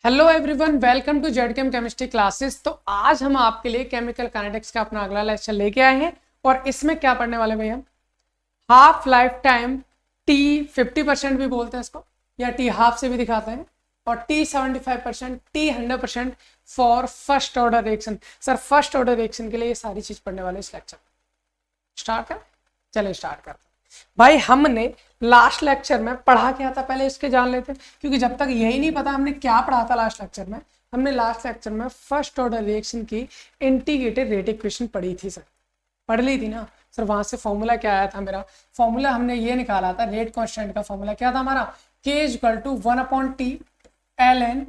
Hello everyone, welcome to Zchem chemistry classes. तो आज हम आपके लिए केमिकल काइनेटिक्स का अपना अगला लेक्चर लेके आए हैं और इसमें क्या पढ़ने वाले भैया, हाफ लाइफ टाइम टी 50% भी बोलते हैं इसको, या टी हाफ से भी दिखाते हैं, और T 75%, T 100% for first order reaction. Sir first order reaction के लिए ये सारी चीज पढ़ने वाले इस लेक्चर। स्टार्ट कर, चले स्टार्ट करते हैं। भाई हमने लास्ट लेक्चर में पढ़ा क्या था, पहले इसके जान लेते हैं, क्योंकि जब तक यही नहीं पता हमने क्या पढ़ा था लास्ट लेक्चर में। हमने लास्ट लेक्चर में फर्स्ट ऑर्डर रिएक्शन की इंटीग्रेटेड रेट इक्वेशन पढ़ी थी सर, पढ़ ली थी ना सर। वहां से फॉर्मूला क्या आया था, मेरा फॉर्मूला हमने ये निकाला था, रेट कांस्टेंट का फॉर्मूला क्या था हमारा, K = 1/T ln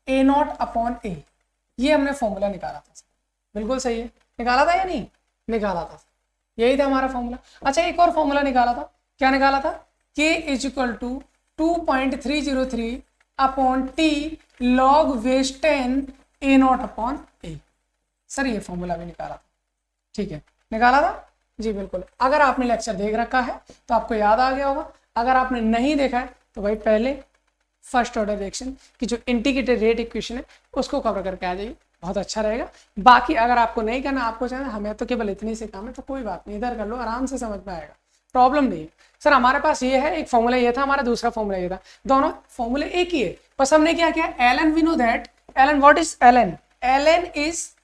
A0/A। ये हमने फॉर्मूला निकाला था सर, बिल्कुल सही है, निकाला था या नहीं निकाला था, यही था हमारा फॉर्मूला। अच्छा एक और फॉर्मूला निकाला था, क्या निकाला था, K = 2.303/T log base 10 A0/A। Sir ये फॉर्मूला भी निकाला था, ठीक है निकाला था जी बिल्कुल। अगर आपने लेक्चर देख रखा है तो आपको याद आ गया होगा, अगर आपने नहीं देखा है तो भाई पहले फर्स्ट ऑर्डर रिएक्शन की जो इंटीग्रेटेड रेट इक्वेशन है उसको कवर करके आ जाइए, बहुत अच्छा रहेगा। बाकी अगर आपको नहीं करना, आपको चाहिए हमें तो केवल इतनी से काम है, तो कोई बात नहीं, इधर कर लो, आराम से समझ में आएगा, प्रॉब्लम नहीं है। सर हमारे पास ये है, एक फॉर्मूला ये था, हमारा दूसरा फॉर्मूला ये था, दोनों फॉर्मूले एक ही है, बस हमने क्या किया, LN we know that LN, what is LN, LN is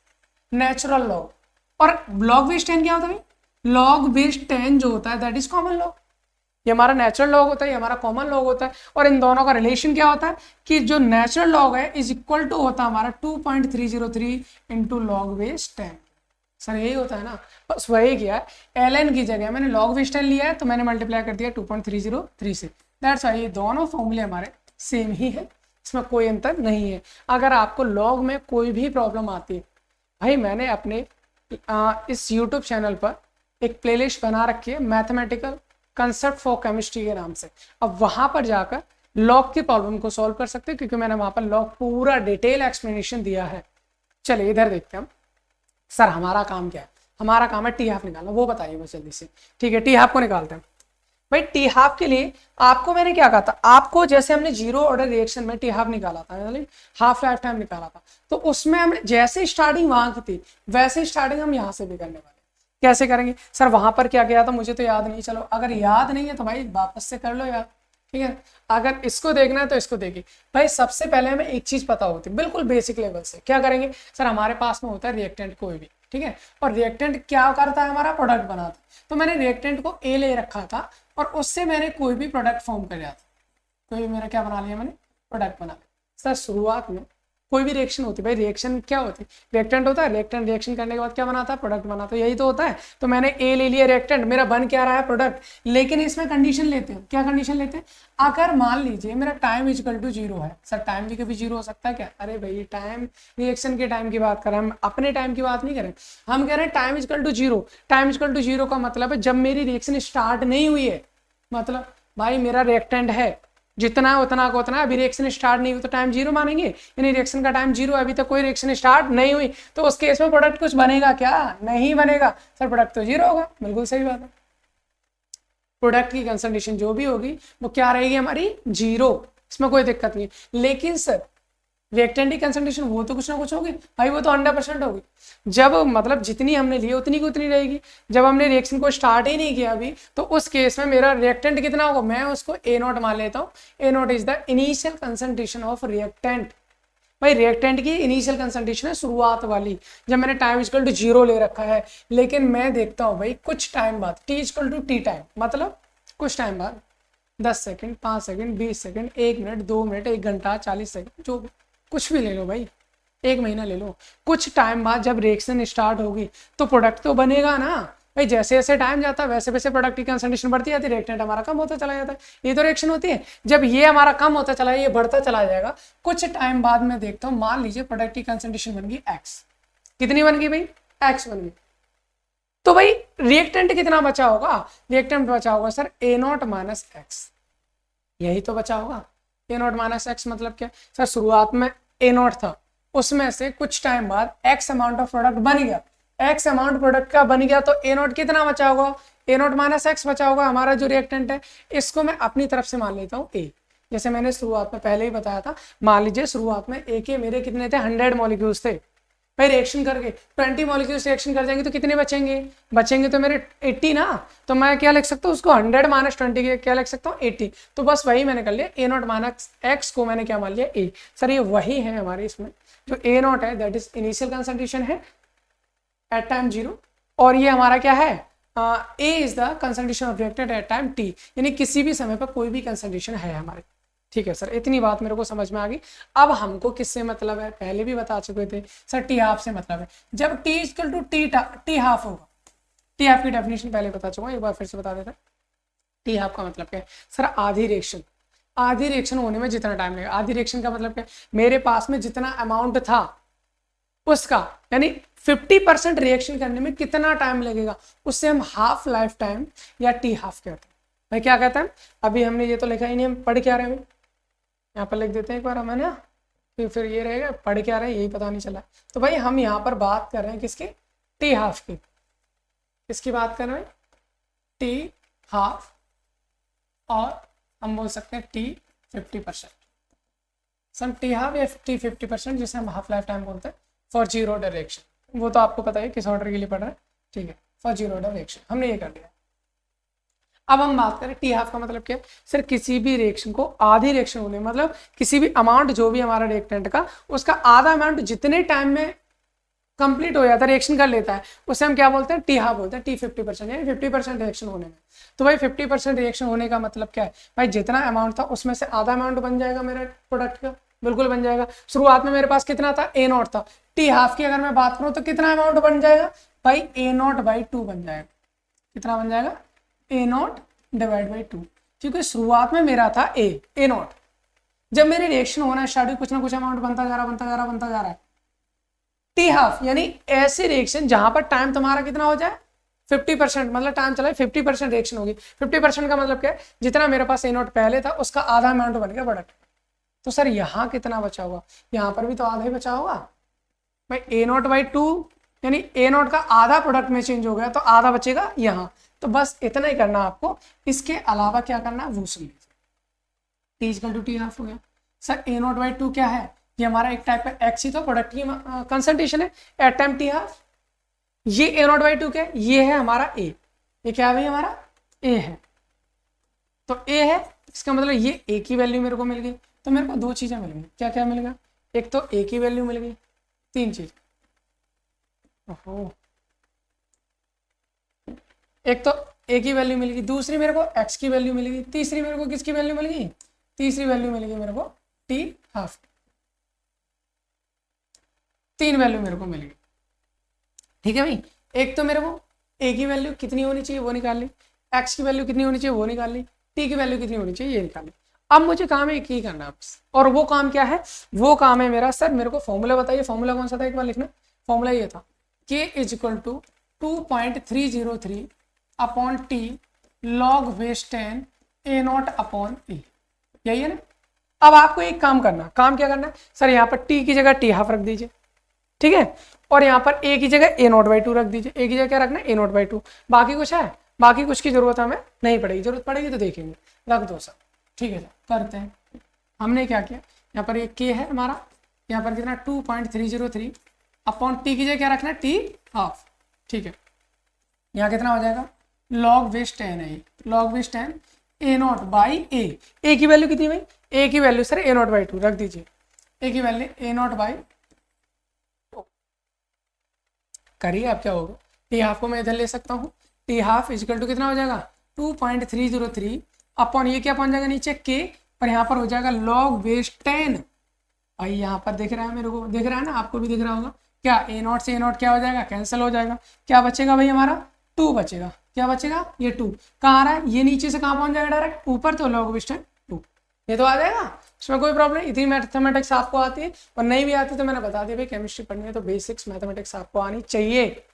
natural log, और लॉग बेस 10 क्या होता है, लॉग बेस 10 जो होता है दैट इज कॉमन लॉग। ये हमारा नेचुरल लॉग होता है, ये हमारा कॉमन लॉग होता है, और इन दोनों का रिलेशन क्या होता है कि जो नेचुरल लॉग है इज इक्वल टू होता है हमारा 2.303 इंटू लॉग बेस 10। सर यही होता है ना, बस वही किया, एल की जगह मैंने लॉग बेस 10 लिया है तो मैंने मल्टीप्लाई कर दिया 2.303 से, दैट्स वाई ये दोनों फॉर्मूले हमारे सेम ही है, इसमें कोई अंतर नहीं है। अगर आपको लॉग में कोई भी प्रॉब्लम आती है, भाई मैंने अपने इस यूट्यूब चैनल पर एक प्लेलिस्ट बना रखी है, मैथमेटिकल कंसेप्ट फॉर केमिस्ट्री के नाम से। अब वहां पर जाकर लॉग की प्रॉब्लम को सॉल्व कर सकते हैं, क्योंकि मैंने वहां पर लॉग पूरा डिटेल एक्सप्लेनेशन दिया है। चलिए इधर देखते हैं हम, सर हमारा काम क्या है, हमारा काम है टी हाफ निकालना, वो बताइए बस जल्दी से। ठीक है टी हाफ को निकालते हैं। भाई टी हाफ के लिए आपको मैंने क्या कहा था, आपको जैसे हमने जीरो ऑर्डर रिएक्शन में टी हाफ निकाला था, यानी हाफ लाइफ टाइम निकाला था, तो उसमें हमने जैसे स्टार्टिंग वहां की थी वैसे स्टार्टिंग हम यहाँ से भी करने वाले। कैसे करेंगे सर, वहां पर क्या किया था मुझे तो याद नहीं, चलो अगर याद नहीं है तो भाई वापस से कर लो यार, ठीक है। अगर इसको देखना है तो इसको देखिए। भाई सबसे पहले हमें एक चीज पता होती है बिल्कुल बेसिक लेवल से, क्या करेंगे सर, हमारे पास में होता है रिएक्टेंट कोई भी, ठीक है, और रिएक्टेंट क्या करता है, हमारा प्रोडक्ट बनाता है। तो मैंने रिएक्टेंट को ए ले रखा था और उससे मैंने कोई भी प्रोडक्ट फॉर्म कर दिया था, कोई भी मेरा क्या बना लिया, मैंने प्रोडक्ट बना लिया। सर शुरुआत में कोई भी रिएक्शन होती है, भाई रिएक्शन क्या होती है, रिएक्टेंट होता है, रिएक्टेंट रिएक्शन करने के बाद क्या बनाता है, प्रोडक्ट बनाता है, यही तो होता है। तो मैंने ए ले लिया रिएक्टेंट, मेरा बन क्या रहा है, प्रोडक्ट। लेकिन इसमें कंडीशन लेते हैं, क्या कंडीशन लेते हैं, अगर मान लीजिए मेरा टाइम इक्वल टू 0 है। सर टाइम भी कभी 0 हो सकता है क्या, अरे भाई टाइम रिएक्शन के टाइम की बात करें, हम अपने टाइम की बात नहीं करें, हम कह रहे हैं time equal to 0। Time equal to 0 का मतलब है जब मेरी रिएक्शन स्टार्ट नहीं हुई है, मतलब भाई मेरा रिएक्टेंट है जितना है उतना का उतना, अभी रिएक्शन स्टार्ट नहीं हुई तो टाइम 0 मानेंगे, यानी रिएक्शन का टाइम 0 है, अभी तक कोई रिएक्शन स्टार्ट नहीं हुई, तो उस केस में प्रोडक्ट कुछ बनेगा क्या, नहीं बनेगा सर, प्रोडक्ट तो 0 होगा, बिल्कुल सही बात है। प्रोडक्ट की कंसंट्रेशन जो भी होगी वो क्या रहेगी हमारी 0, इसमें कोई दिक्कत नहीं। लेकिन सर रिएक्टेंट की कंसंट्रेशन वो तो कुछ ना कुछ होगी भाई, वो तो 100% होगी, जब मतलब जितनी हमने ली उतनी की उतनी रहेगी। जब हमने रिएक्शन को स्टार्ट ही नहीं किया अभी, तो उस केस में मेरा रिएक्टेंट कितना होगा, मैं उसको A0 मान लेता हूँ। A0 is the initial concentration of reactant. भाई रिएक्टेंट की इनिशियल कंसंट्रेशन है शुरुआत वाली, जब मैंने टाइम इक्वल टू 0 ले रखा है। लेकिन मैं देखता हूँ भाई कुछ टाइम बाद, T equal to T time, मतलब कुछ टाइम बाद 10 second, 5 second, 20 second, 1 minute, 2 minute, 1 घंटा, 40 सेकंड, जो कुछ भी ले लो भाई, 1 महीना ले लो, कुछ टाइम बाद जब रिएक्शन स्टार्ट होगी तो प्रोडक्ट तो बनेगा ना भाई। जैसे जैसे टाइम जाता है वैसे वैसे प्रोडक्ट की कंसंट्रेशन बढ़ती जाती है, रिएक्टेंट हमारा कम होता चला जाता है, ये तो रिएक्शन होती है। जब ये हमारा कम होता चला, ये बढ़ता चला जाएगा, कुछ टाइम बाद मैं देखता हूँ, मान लीजिए प्रोडक्ट की कंसंट्रेशन बन गई x, कितनी बन गई भाई, x बन गई, तो भाई रिएक्टेंट कितना बचा होगा, रिएक्टेंट बचा होगा सर A0 माइनस एक्स, यही तो बचा होगा। A0 माइनस एक्स मतलब क्या सर, शुरुआत में A0 था, उसमें से कुछ टाइम बाद x अमाउंट ऑफ प्रोडक्ट बन गया, x अमाउंट प्रोडक्ट का बन गया, तो A0 कितना बचा होगा, A0 माइनस एक्स बचा होगा, हमारा जो रिएक्टेंट है। इसको मैं अपनी तरफ से मान लेता हूँ A, जैसे मैंने शुरुआत में पहले ही बताया था, मान लीजिए शुरुआत में ए के मेरे कितने थे 100 मॉलिक्यूल्स थे, भाई रिएक्शन करके 20 मॉलिक्यूल्स रिएक्शन कर जाएंगे तो कितने बचेंगे तो मेरे 80 ना, तो मैं क्या लिख सकता हूँ उसको 100 माइनस 20 के क्या लिख सकता हूँ 80, तो बस वही मैंने कर लिया, ए नॉट माइनस एक्स को मैंने क्या मान लिया ए। सर ये वही है हमारे इसमें जो ए नॉट है दैट इज इनिशियल कंसंट्रेशन है एट टाइम 0, और ये हमारा क्या है A is the concentration of reactant at time t, यानी किसी भी समय पर कोई भी कंसंट्रेशन है हमारे। ठीक है सर, इतनी बात मेरे को समझ में आ गई। अब हमको किससे मतलब है, पहले भी बता चुके थे सर, टी हाफ से मतलब है। जब T equal to T half होगा, टी हाफ की डेफिनेशन पहले बता चुका हूं, एक बार फिर से बता देता। टी हाफ का मतलब क्या है सर, आधी रिएक्शन होने में जितना टाइम लगेगा। आधी रिएक्शन का मतलब क्या है, मेरे पास में जितना अमाउंट था उसका, यानी 50% रिएक्शन करने में कितना टाइम लगेगा, उससे हम हाफ लाइफ टाइम या टी हाफ कहते हैं। भाई क्या कहते हैं, अभी हमने ये तो लिखा ही नहीं, हम पढ़ क्या रहे हैं, यहाँ पर लिख देते हैं एक बार हमें ना, फिर ये रहेगा पढ़ क्या रहे यही पता नहीं चला। तो भाई हम यहाँ पर बात कर रहे हैं किसकी, टी हाफ की। किसकी बात कर रहे हैं, टी हाफ, और हम बोल सकते हैं टी 50%, सम टी हाफ या टी 50%, जिसे हम हाफ लाइफ टाइम बोलते हैं फॉर जीरो ऑर्डर रिएक्शन। वो तो आपको पता है किस ऑर्डर के लिए पढ़ रहे हैं, ठीक है, फॉर जीरो ऑर्डर रिएक्शन हमने ये कर दिया। अब हम बात करें टी हाफ का मतलब क्या है सर, किसी भी रिएक्शन को आधी रिएक्शन होने, मतलब किसी भी अमाउंट जो भी हमारा रिएक्टेंट का, उसका आधा अमाउंट जितने टाइम में कंप्लीट हो जाता है, रिएक्शन कर लेता है, उसे हम क्या बोलते हैं, टी हाफ बोलते हैं। टी 50%, यानी 50% रिएक्शन होने में। तो भाई 50% रिएक्शन होने का मतलब क्या है, भाई जितना अमाउंट था उसमें से आधा अमाउंट बन जाएगा मेरे प्रोडक्ट का, बिल्कुल बन जाएगा। शुरुआत में मेरे पास कितना था, ए नॉट था। टी हाफ की अगर मैं बात करूं तो कितना अमाउंट बन जाएगा, भाई ए नॉट बाई 2 बन जाएगा। कितना बन जाएगा, ए नॉट डिवाइड बाई 2, क्योंकि शुरुआत में मेरा था ए नॉट। जब मेरी रिएक्शन होना स्टार्ट हुई, कुछ ना कुछ अमाउंट बनता जा रहा है। टी हाफ यानी ऐसी रिएक्शन जहां पर टाइम तुम्हारा कितना हो जाए 50%, मतलब टाइम चला 50% रिएक्शन होगी। 50% का मतलब क्या है, जितना मेरे पास ए नॉट पहले था उसका आधा अमाउंट बन गया प्रोडक्ट। तो सर यहाँ कितना बचा होगा, यहाँ पर भी तो आधा ही बचा होगा भाई, ए नॉट बाई 2, यानी ए नॉट का आधा प्रोडक्ट में चेंज हो गया तो आधा बचेगा यहाँ। तो बस इतना ही करना आपको, इसके अलावा क्या करना है वो सुन लीजिए। T equal to T half हो गया। सर ए नॉट बाई 2 क्या है, ये हमारा एक टाइप का एक्स ही तो प्रोडक्ट की कंसंट्रेशन है एट टाइम टी हाफ। ये ए नॉट बाई 2 क्या है, ये है हमारा ए, ये क्या है भाई हमारा ए है, तो ए है, इसका मतलब ये ए की वैल्यू मेरे को मिल गई। तो मेरे को दो चीजें मिल गई, क्या क्या मिल गया, एक तो ए की वैल्यू मिल गई, तीन चीज, ओहो, एक तो ए की वैल्यू मिल गई, दूसरी मेरे को एक्स की वैल्यू मिल गई, तीसरी मेरे को किसकी वैल्यू मिल गई, तीसरी वैल्यू मिल गई मेरे को टी हाफ, 3 वैल्यू मेरे को मिल गई। ठीक है भाई, एक तो मेरे को ए की वैल्यू कितनी होनी चाहिए वो निकाल ली, एक्स की वैल्यू कितनी होनी चाहिए वो निकाल ली, टी की वैल्यू कितनी होनी चाहिए ये निकाल ली। अब मुझे काम है एक ही करना है, और वो काम क्या है, वो काम है मेरा, सर मेरे को फॉर्मूला बताइए, फॉर्मूला कौन सा था एक बार लिखना। फॉर्मूला ये था, K is equal to 2.303 upon T log वेस्ट 10 ए नॉट अपॉन ई, यही है ना। अब आपको एक काम करना, काम क्या करना है सर, यहाँ पर टी की जगह टी हाफ रख दीजिए, ठीक है, और यहाँ पर ए की जगह ए नॉट बाई 2 रख दीजिए। ए की जगह क्या रखना है, ए नॉट बाई 2। बाकी कुछ है, बाकी कुछ की जरूरत हमें नहीं पड़ेगी, जरूरत पड़ेगी तो देखेंगे, रख दो सर। ठीक है सर, करते हैं। हमने क्या किया, यहाँ पर एक के है हमारा, यहाँ पर कितना 2.303 अपॉन टी की जगह क्या रखना है, टी हाफ, ठीक है। यहाँ कितना हो जाएगा, लॉग वेस्ट 10 है, लॉग वेस्ट 10 ए नॉट बाई ए की वैल्यू कितनी भाई, ए की value sir A naught by 2 रख दीजिए, ए की वैल्यू ए नॉट बाई, करिए आप क्या होगा, टी हाफ को मैं इधर ले सकता हूँ, टी हाफ इजिकल टू कितना हो जाएगा 2.303 अपॉन ये क्या पहुंच जाएगा नीचे के, और यहाँ पर हो जाएगा लॉग वेस्ट 10। भाई यहाँ पर दिख रहा है मेरे को, दिख रहा है ना, आपको भी दिख रहा होगा, क्या ए नॉट से ए नॉट क्या हो जाएगा, कैंसिल हो जाएगा, क्या बचेगा भाई हमारा 2 बचेगा, क्या बचेगा ये 2, कहाँ आ रहा है, ये नीचे से कहाँ पहुंच जाएगा डायरेक्ट ऊपर, तो लॉग वेस्ट 2 ये तो आ जाएगा, उसमें कोई प्रॉब्लम नहीं। इतनी मैथमेटिक्स आपको आती है, और नहीं भी आती तो मैंने बता दिया भाई, केमिस्ट्री पढ़नी है तो बेसिक्स मैथमेटिक्स आपको आनी चाहिए।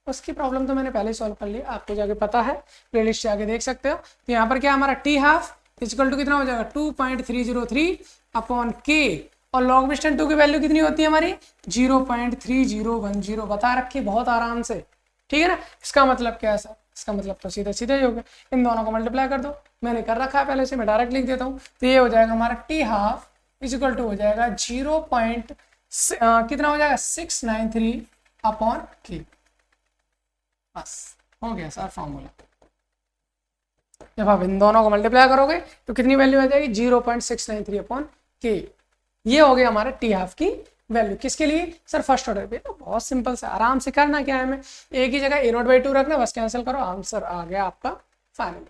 उसकी प्रॉब्लम तो मैंने पहले सॉल्व कर ली, आपको जाके पता है, प्लेलिस्ट से आगे देख सकते हो। तो यहाँ पर क्या हमारा टी हाफ इक्वल टू कितना हो जाएगा 2.303 अपॉन के, और लॉग वेस्ट 2 की वैल्यू कितनी होती है हमारी 0.3010, बता रखी बहुत आराम से, ठीक है ना। इसका मतलब क्या है सर, इसका मतलब तो सीधा सीधा ही हो गया, इन दोनों को मल्टीप्लाई कर दो, मैंने कर रखा है पहले से, मैं डायरेक्ट लिख देता हूँ। तो ये हो जाएगा हमारा T half is equal to हो जाएगा 0. कितना हो जाएगा 693 अपॉन के। बस हो गया सर फॉर्मूला। जब आप इन दोनों को मल्टीप्लाई करोगे तो कितनी वैल्यू आ जाएगी 0.693 अपॉन के। ये हो गया हमारा टी हाफ की वैल्यू। किसके लिए सर फर्स्ट ऑर्डर पे। तो बहुत सिंपल से आराम से करना क्या है हमें, एक ही जगह a0/2 रखना, बस कैंसिल करो, आंसर आ गया आपका फाइनल।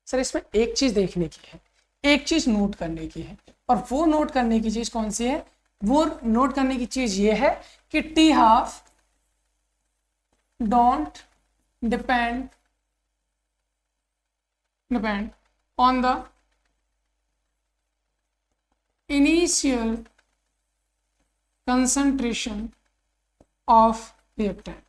सर इसमें एक चीज देखने की है, एक चीज नोट करने की है, और वो नोट करने की चीज कौन सी है, वो नोट करने की चीज ये है कि T half don't depend on the initial concentration of reactant।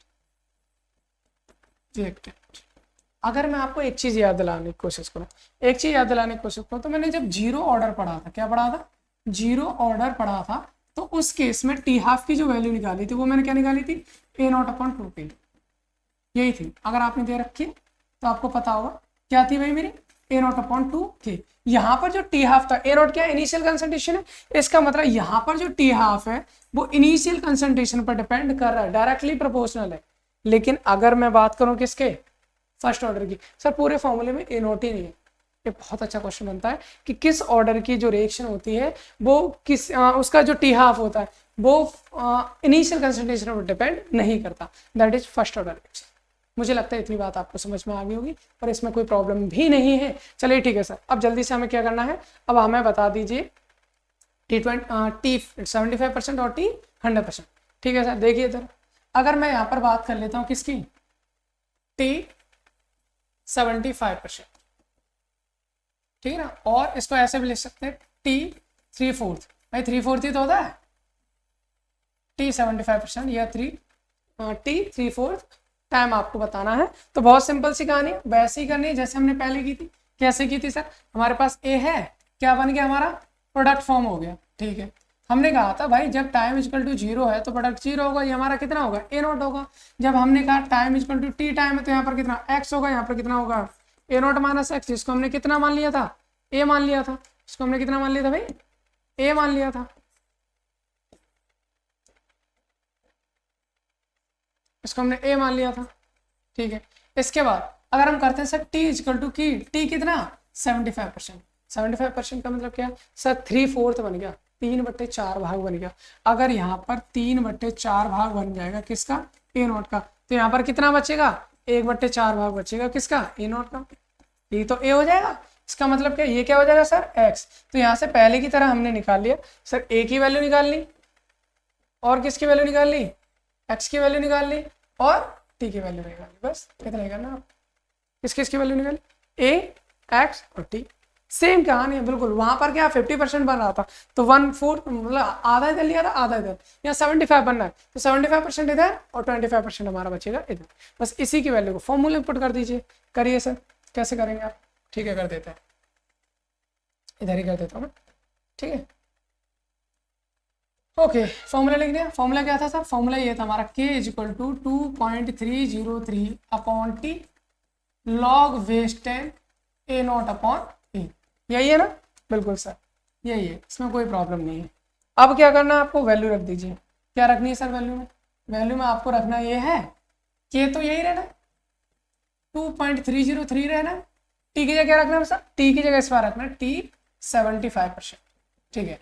अगर मैं आपको एक चीज याद दिलाने की कोशिश करूं, तो मैंने जब जीरो ऑर्डर पढ़ा था, क्या पढ़ा था, जीरो ऑर्डर पढ़ा था, तो उस केस में टी हाफ की जो वैल्यू निकाली थी वो मैंने क्या निकाली थी, a0/2 यही थी। अगर आपने दे रखी है तो आपको पता होगा क्या थी भाई मेरी, a0/2 के। यहाँ पर जो टी हाफ था, a0 क्या इनिशियल कंसंट्रेशन है, इसका मतलब यहाँ पर जो टी हाफ है वो इनिशियल कंसंट्रेशन पर डिपेंड कर रहा है, डायरेक्टली प्रोपोर्शनल है। लेकिन अगर मैं बात करूं किसके, फर्स्ट ऑर्डर की, सर पूरे फॉर्मूले में a0 ही नहीं है। ये बहुत अच्छा क्वेश्चन बनता है कि किस ऑर्डर की जो रिएक्शन होती है वो किस उसका जो टी हाफ होता है वो इनिशियल कंसंट्रेशन पर डिपेंड नहीं करता, that is first order reaction. मुझे लगता है इतनी बात आपको समझ में आ गई होगी और इसमें कोई प्रॉब्लम भी नहीं है। चलिए ठीक है सर, अब जल्दी से हमें क्या करना है, अब हमें बता दीजिए टी 75% और टी 100%। ठीक है सर, देखिए इधर अगर मैं यहाँ पर बात कर लेता हूँ किसकी, टी 75%, ठीक है ना, और इसको ऐसे भी लिख सकते हैं टी 3/4। भाई 3/4 ही तो होता है, टी 75% या टी 3/4 टाइम आपको बताना है। तो बहुत सिंपल सी कहानी, वैसे ही करनी है जैसे हमने पहले की थी। कैसे की थी सर, हमारे पास ए है, क्या बन गया हमारा, प्रोडक्ट फॉर्म हो गया। ठीक है, हमने कहा था भाई जब टाइम इक्वल टू 0 है तो प्रोडक्ट 0 होगा, ये हमारा कितना होगा, a0 होगा। जब हमने कहा time equal to T time है तो यहाँ पर कितना x होगा, यहाँ पर कितना होगा a0 - x, जिसको हमने कितना मान लिया था, a मान लिया था। इसको हमने कितना मान लिया था भाई, a मान लिया था। इसको हमने a मान लिया था। ठीक है, इसके बाद अगर हम करते हैं सर t इक्वल टू की t कितना 75%। 75% का मतलब क्या सर 3/4 बन गया, 3/4 भाग बन गया। अगर यहाँ पर 3/4 भाग बन जाएगा किसका, a0 का, तो यहाँ पर कितना बचेगा, 1/4 भाग बचेगा किसका, a0 का। ये तो a हो जाएगा, इसका मतलब क्या, ये क्या हो जाएगा सर x। तो यहाँ से पहले की तरह हमने निकाल लिया सर, a की वैल्यू निकाल ली और किसकी वैल्यू निकाल ली, x की वैल्यू निकाल ली और t की वैल्यू निकाल ली। बस कितना निकालना आप, किसकी वैल्यू निकाली, a x और t। सेम कहानी है बिल्कुल। वहां पर क्या 50% बन रहा था तो 1/4 मतलब आधा इधर लिया था आधा इधर, यहाँ 75 बनना है तो 75% इधर और 25% हमारा बचेगा इधर। बस इसी की वैल्यू को फॉर्मूले में पुट कर दीजिए। करिए सर, कैसे करेंगे आप, ठीक है कर देते हैं, इधर ही कर देता हूँ मैं। ठीक है, ओके फॉर्मूला लिख दिया। फॉर्मूला क्या था सर, फॉर्मूला ये था हमारा k equal to 2.303 upon T log वेस्ट 10 a0 अपॉन e। यही है ना, बिल्कुल सर यही है, इसमें कोई प्रॉब्लम नहीं है। अब क्या करना है आपको, वैल्यू रख दीजिए। क्या रखनी है सर वैल्यू में, वैल्यू में आपको रखना ये है k तो यही रहना 2.303 रहना, t की जगह क्या रखना है सर, t की जगह इस बार रखना t 75%। ठीक है,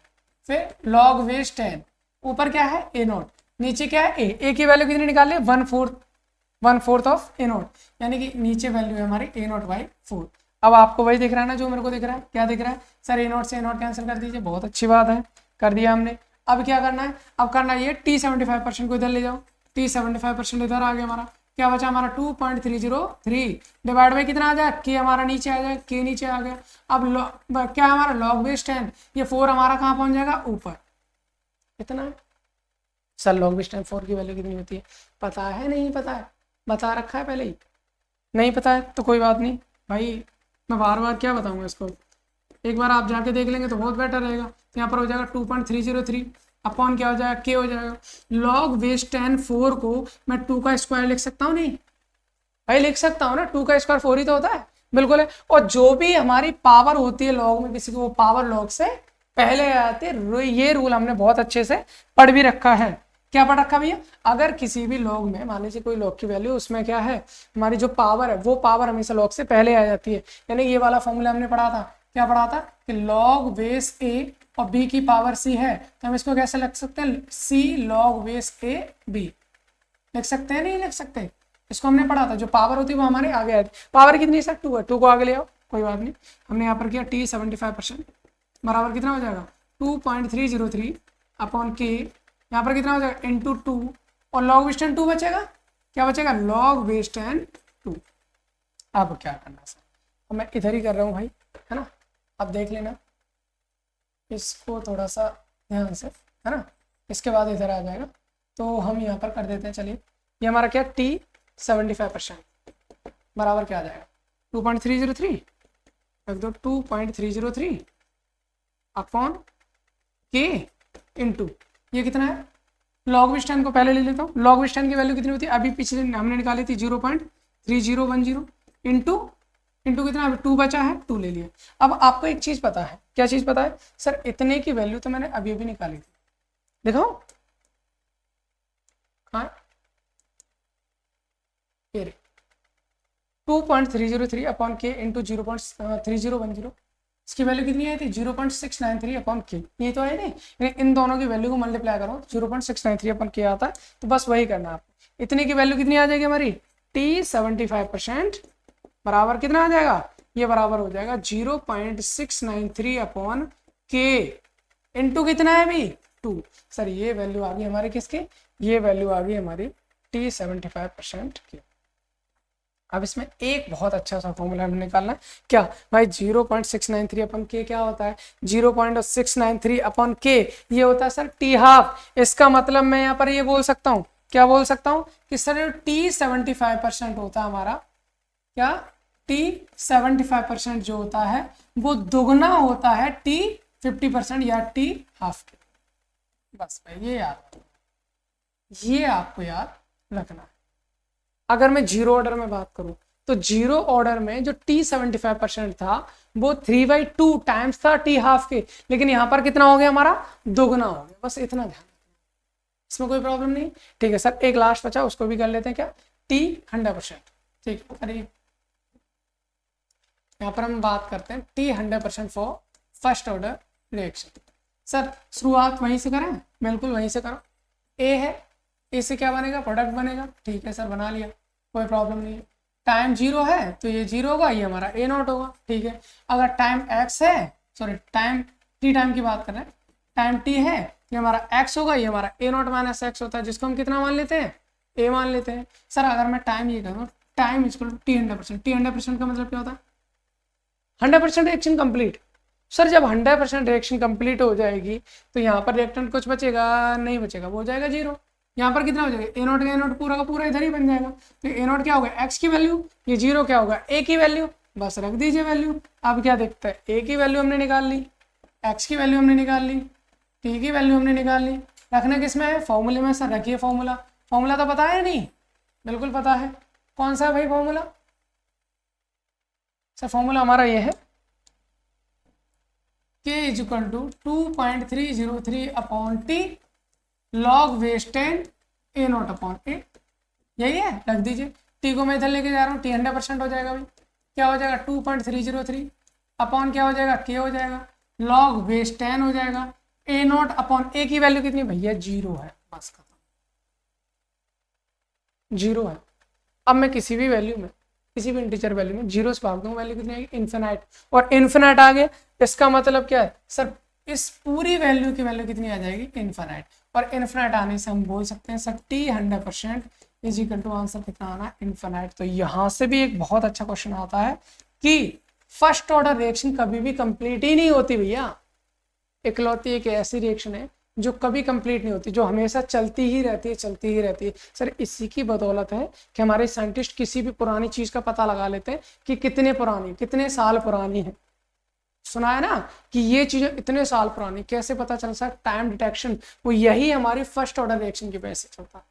फिर लॉग वेज 10, ऊपर क्या है a0, नीचे क्या है a की वैल्यू कितनी निकाल ली 1/4 ऑफ a0, यानी कि नीचे वैल्यू है हमारी a0/4। अब आपको वही दिख रहा है ना जो मेरे को दिख रहा है, क्या दिख रहा है सर, a0 से a0 कैंसिल कर दीजिए। बहुत अच्छी बात है, कर दिया हमने। अब क्या करना है, अब करना है ये t 75% को इधर ले जाओ, t 75% इधर आ गया हमारा, क्या बचा हमारा 2.303 डिवाइड बाई कितना आ जाए, k हमारा नीचे आ जाए, k नीचे आ गया। अब क्या हमारा लॉग बेस 10, ये 4 हमारा कहाँ पहुंच जाएगा ऊपर, इतना है सर। लॉग बेस 10 4 की वैल्यू कितनी होती है पता है, नहीं पता है, बता रखा है पहले ही, नहीं पता है तो कोई बात नहीं भाई, मैं बार बार क्या बताऊंगा इसको, एक बार आप जाके देख लेंगे तो बहुत बेटर रहेगा। तो यहाँ पर हो जाएगा 2.303 अपॉन क्या हो जाएगा, k हो जाएगा। लॉग बेस 10 4 को मैं 2 का स्क्वायर लिख सकता हूँ, नहीं भाई लिख सकता हूँ ना, 2 का स्क्वायर 4 ही तो होता है। बिल्कुल है। और जो भी हमारी पावर होती है लॉग में किसी को, वो पावर लॉग से पहले आती है। ये रूल हमने बहुत अच्छे से पढ़ भी रखा है। क्या पढ़ रखा भैया? अगर किसी भी लॉग में मान लीजिए कोई लॉग की वैल्यू, उसमें क्या है हमारी जो पावर है वो पावर हमेशा लॉग से पहले आ जाती है। यानी ये वाला फॉर्मूला हमने पढ़ा था, क्या पढ़ा था कि लॉग बेस ए और बी की पावर सी है, तो हम इसको कैसे लिख सकते हैं? सी लॉग बेस ए बी लिख सकते हैं, नहीं लिख सकते? इसको हमने पढ़ा था, जो पावर होती है वो हमारे आगे आती है। पावर कितनी है सर? 2 है, 2 को आगे ले आओ, कोई बात नहीं। हमने यहाँ पर किया t 75% बराबर कितना हो जाएगा? 2.303 अपॉन के, यहाँ पर कितना हो जाएगा? इंटू 2, और लॉग बेस 10 2 बचेगा। क्या बचेगा? Log base 10 2। अब क्या करना सर? अब मैं इधर ही कर रहा हूँ भाई, है ना? अब देख लेना इसको थोड़ा सा ध्यान से, है ना? इसके बाद इधर आ जाएगा, तो हम यहाँ पर कर देते हैं। चलिए, ये हमारा क्या t 75% बराबर क्या आ जाएगा? 2.303 रख दो, 2.303 अपॉन के इंटू ये कितना है? लॉग बेस 10 को पहले ले लेता हूँ। लॉग बेस 10 की वैल्यू कितनी होती है? अभी पिछले हमने निकाली थी 0.3010 इंटू कितना? अभी 2 बचा है, 2 ले लिया। अब आपको एक चीज पता है, क्या चीज पता है सर? इतने की वैल्यू तो मैंने अभी अभी निकाली थी, दिखाओ कहाँ? 2.303 अपॉन के इंटू 0.3010, इसकी वैल्यू कितनी आई थी? 0.693 अपॉन के। ये तो है नहीं, इन दोनों की वैल्यू को मल्टीप्लाई करो, 0.693 अपॉन के आता है, तो बस वही करना है आपको। इतने की वैल्यू कितनी आ जाएगी हमारी? t 75% बराबर कितना आ जाएगा? ये बराबर हो जाएगा 0.693 अपॉन के इंटू कितना है अभी? 2। सर ये वैल्यू आ गई हमारी किसकी? ये वैल्यू आ गई हमारी t 75% की। अब इसमें एक बहुत अच्छा सा फॉर्मूला हमें निकालना है। क्या भाई? 0.693 अपन के क्या होता है? 0.693 अपन के ये होता है सर टी हाफ। इसका मतलब मैं यहाँ पर ये बोल सकता हूँ, क्या बोल सकता हूँ कि सर t 75% होता है हमारा, क्या t 75% जो होता है वो दुगना होता है t 50% या t हाफ के। बस भाई ये याद, ये आपको याद रखना है। अगर मैं जीरो ऑर्डर में बात करूं तो जीरो ऑर्डर में जो t 75% था वो 3/2 टाइम्स था t हाफ के, लेकिन यहां पर कितना हो गया हमारा? दुगना हो गया। बस इतना ध्यान, इसमें कोई प्रॉब्लम नहीं। ठीक है सर, एक लास्ट बचा, उसको भी कर लेते हैं। क्या? t 100%। ठीक, अरे यहाँ पर हम बात करते हैं t 100% for first order reaction. Sir शुरुआत वहीं से करें? बिल्कुल वहीं से करो। a है, a से क्या बनेगा? प्रोडक्ट बनेगा। ठीक है सर, बना लिया, कोई प्रॉब्लम नहीं है। टाइम 0 है तो ये 0 होगा, ये हमारा a नॉट होगा। ठीक है, अगर टाइम x है, सॉरी टाइम t टाइम की बात कर रहे हैं, टाइम t है, ये हमारा x होगा, ये हमारा a नॉट माइनस x होता है, जिसको हम कितना मान लेते हैं? a मान लेते हैं। सर अगर मैं टाइम ये करूँ, time equal to t 100%, t 100% का मतलब क्या होता है? 100% रिएक्शन कंप्लीट। सर जब 100% रिएक्शन कंप्लीट हो जाएगी तो यहाँ पर रिएक्टेंट कुछ बचेगा? नहीं बचेगा, वो हो जाएगा 0। यहाँ पर कितना हो जाएगा? ए नॉट का ए नॉट पूरा का पूरा इधर ही बन जाएगा। तो ए नॉट क्या होगा? एक्स की वैल्यू, ये 0 क्या होगा? ए की वैल्यू। बस रख दीजिए वैल्यू। अब क्या देखते हैं? ए की वैल्यू हमने निकाल ली, एक्स की वैल्यू हमने निकाल ली, टी की वैल्यू हमने निकाल ली। रखना किस में है? फॉर्मूले में। सर रखिए फॉर्मूला। फॉर्मूला तो पता है? नहीं, बिल्कुल पता है। कौन सा है भाई फॉर्मूला? सर फॉर्मूला हमारा ये है, K = 2.303 upon T log base 10 A naught upon A. यही है, रख दीजिए। टी को मैं इधर लेके जा रहा हूँ, टी 100% हो जाएगा भाई। क्या हो जाएगा? 2.303 अपॉन क्या हो जाएगा? के हो जाएगा, लॉग बेस 10 हो जाएगा, ए नॉट अपॉन ए की वैल्यू कितनी भैया? 0 है, बस खत्म, 0 है। अब मैं किसी भी वैल्यू में, किसी भी इंटीजर वैल्यू में 0 से भाग दूं, वैल्यू कितनी आएगी? इन्फिनाइट। और इन्फिनाइट आ गया, इसका मतलब क्या है सर? इस पूरी वैल्यू की वैल्यू कितनी आ जाएगी? इन्फिनाइट। और इन्फिनाइट आने से हम बोल सकते हैं sir t 100% is equal to answer कितना आना? इन्फिनाइट। तो यहां से भी एक बहुत अच्छा क्वेश्चन आता है कि फर्स्ट ऑर्डर रिएक्शन कभी भी कंप्लीट ही नहीं होती भैया। इकलौती एक ऐसी रिएक्शन है जो कभी कंप्लीट नहीं होती, जो हमेशा चलती ही रहती है, चलती ही रहती है। सर इसी की बदौलत है कि हमारे साइंटिस्ट किसी भी पुरानी चीज का पता लगा लेते हैं कि कितने पुरानी, कितने साल पुरानी है। सुना है ना कि ये चीजें इतने साल पुरानी, कैसे पता चल सकता? टाइम डिटेक्शन, वो यही हमारी फर्स्ट ऑर्डर रिएक्शन की वजह से चलता है।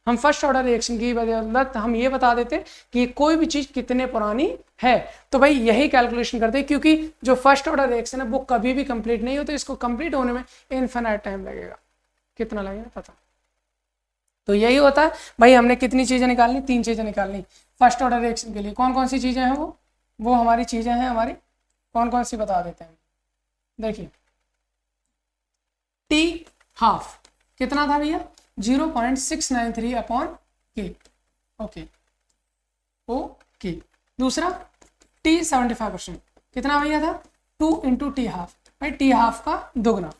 हम फर्स्ट ऑर्डर रिएक्शन की बदौलत हम ये बता देते कि कोई भी चीज कितने पुरानी है। तो भाई यही कैलकुलेशन करते हैं, क्योंकि जो फर्स्ट ऑर्डर रिएक्शन है वो कभी भी कंप्लीट नहीं होती, इसको कंप्लीट होने में इनफिनिट टाइम लगेगा। कितना लगेगा पता। तो यही होता है भाई, हमने कितनी चीजें निकालनी, 3 चीजें निकालनी फर्स्ट ऑर्डर रिएक्शन के लिए। कौन कौन सी चीजें हैं वो हमारी चीजें हैं, हमारी कौन कौन सी बता देते हैं। देखिए टी हाफ कितना था भैया, 0.693 अपॉन के। ओके दूसरा टी 75% कितना भैया था, 2 इंटू टी हाफ, भाई टी हाफ का दुगना,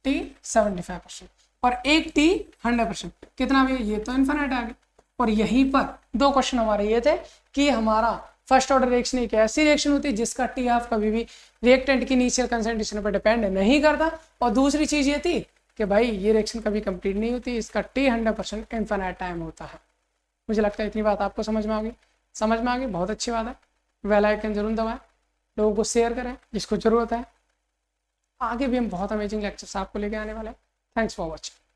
टी 75%, और एक टी 100% कितना भैया, ये तो इनफिनिट आ गया। और यहीं पर 2 क्वेश्चन हमारे ये थे कि हमारा फर्स्ट ऑर्डर रिएक्शन एक ऐसी रिएक्शन होती है जिसका टी हाफ कभी भी रिएक्टेंट की इनिशियल कंसंट्रेशन पर डिपेंड नहीं करता, और दूसरी चीज ये थी कि भाई ये रिएक्शन कभी कंप्लीट नहीं होती, इसका टी 100% इनफिनिट टाइम होता है। मुझे लगता है इतनी बात आपको समझ में आ गई। समझ में आ गई, बहुत अच्छी बात है। बेल आइकन जरूर दबाएं, लोगों को शेयर करें जिसको जरूरत है। आगे भी हम बहुत अमेजिंग लेक्चर्स आपको लेके आने वाले हैं। Thanks for watching.